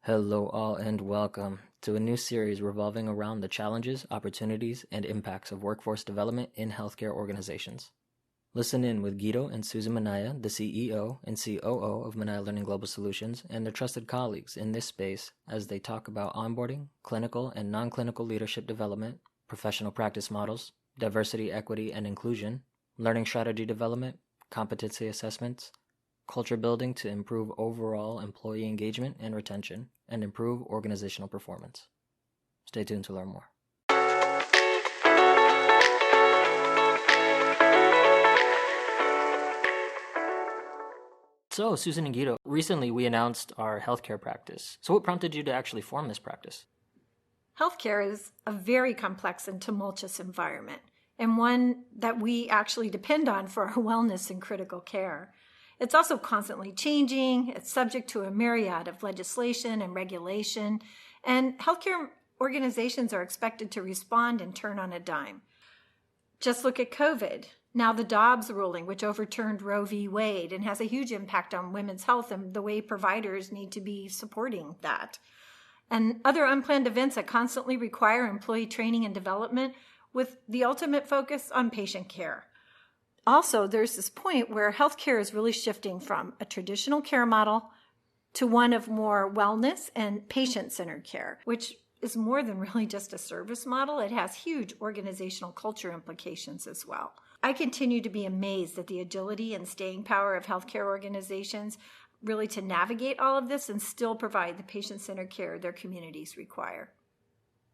Hello, all, and welcome to a new series revolving around the challenges, opportunities, and impacts of workforce development in healthcare organizations. Listen in with Guido and Susan Minaya, the CEO and COO of Minaya Learning Global Solutions, and their trusted colleagues in this space as they talk about onboarding, clinical and non-clinical leadership development, professional practice models, diversity, equity, and inclusion, learning strategy development, competency assessments, culture building to improve overall employee engagement and retention, and improve organizational performance. Stay tuned to learn more. So, Susan and Guido, recently we announced our healthcare practice. So what prompted you to actually form this practice? Healthcare is a very complex and tumultuous environment, and one that we actually depend on for our wellness and critical care. It's also constantly changing. It's subject to a myriad of legislation and regulation, and healthcare organizations are expected to respond and turn on a dime. Just look at COVID. Now the Dobbs ruling, which overturned Roe v. Wade and has a huge impact on women's health and the way providers need to be supporting that. And other unplanned events that constantly require employee training and development with the ultimate focus on patient care. Also, there's this point where healthcare is really shifting from a traditional care model to one of more wellness and patient-centered care, which is more than really just a service model. It has huge organizational culture implications as well. I continue to be amazed at the agility and staying power of healthcare organizations really to navigate all of this and still provide the patient-centered care their communities require.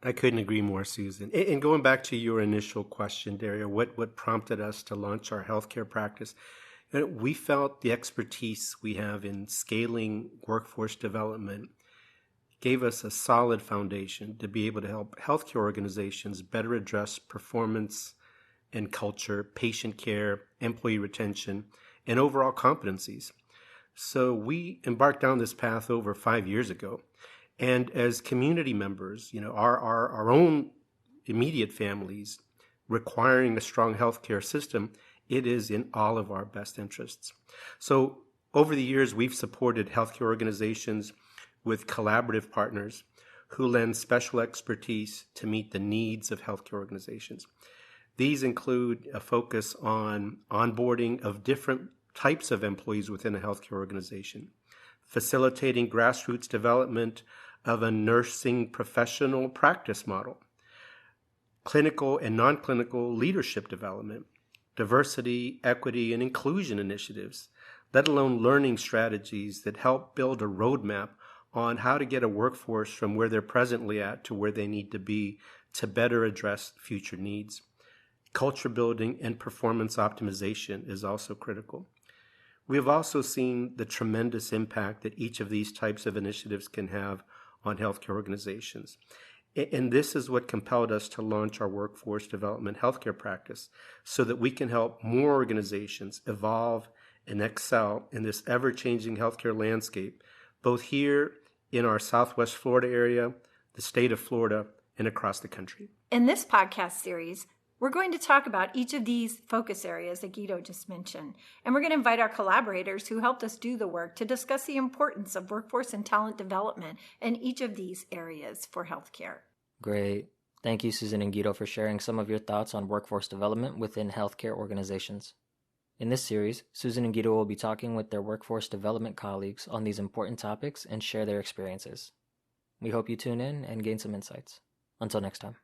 I couldn't agree more, Susan. And going back to your initial question, Dario, what prompted us to launch our healthcare practice? We felt the expertise we have in scaling workforce development gave us a solid foundation to be able to help healthcare organizations better address performance and culture, patient care, employee retention, and overall competencies. So we embarked down this path over 5 years ago. And as community members, our own immediate families requiring a strong healthcare system, it is in all of our best interests. So over the years, we've supported healthcare organizations with collaborative partners who lend special expertise to meet the needs of healthcare organizations. These include a focus on onboarding of different types of employees within a healthcare organization, facilitating grassroots development of a nursing professional practice model, clinical and non-clinical leadership development, diversity, equity, and inclusion initiatives, let alone learning strategies that help build a roadmap on how to get a workforce from where they're presently at to where they need to be to better address future needs. Culture building and performance optimization is also critical. We have also seen the tremendous impact that each of these types of initiatives can have on healthcare organizations. And this is what compelled us to launch our workforce development healthcare practice so that we can help more organizations evolve and excel in this ever-changing healthcare landscape, both here in our Southwest Florida area, the state of Florida, and across the country. In this podcast series, we're going to talk about each of these focus areas that Guido just mentioned, and we're going to invite our collaborators who helped us do the work to discuss the importance of workforce and talent development in each of these areas for healthcare. Great. Thank you, Susan and Guido, for sharing some of your thoughts on workforce development within healthcare organizations. In this series, Susan and Guido will be talking with their workforce development colleagues on these important topics and share their experiences. We hope you tune in and gain some insights. Until next time.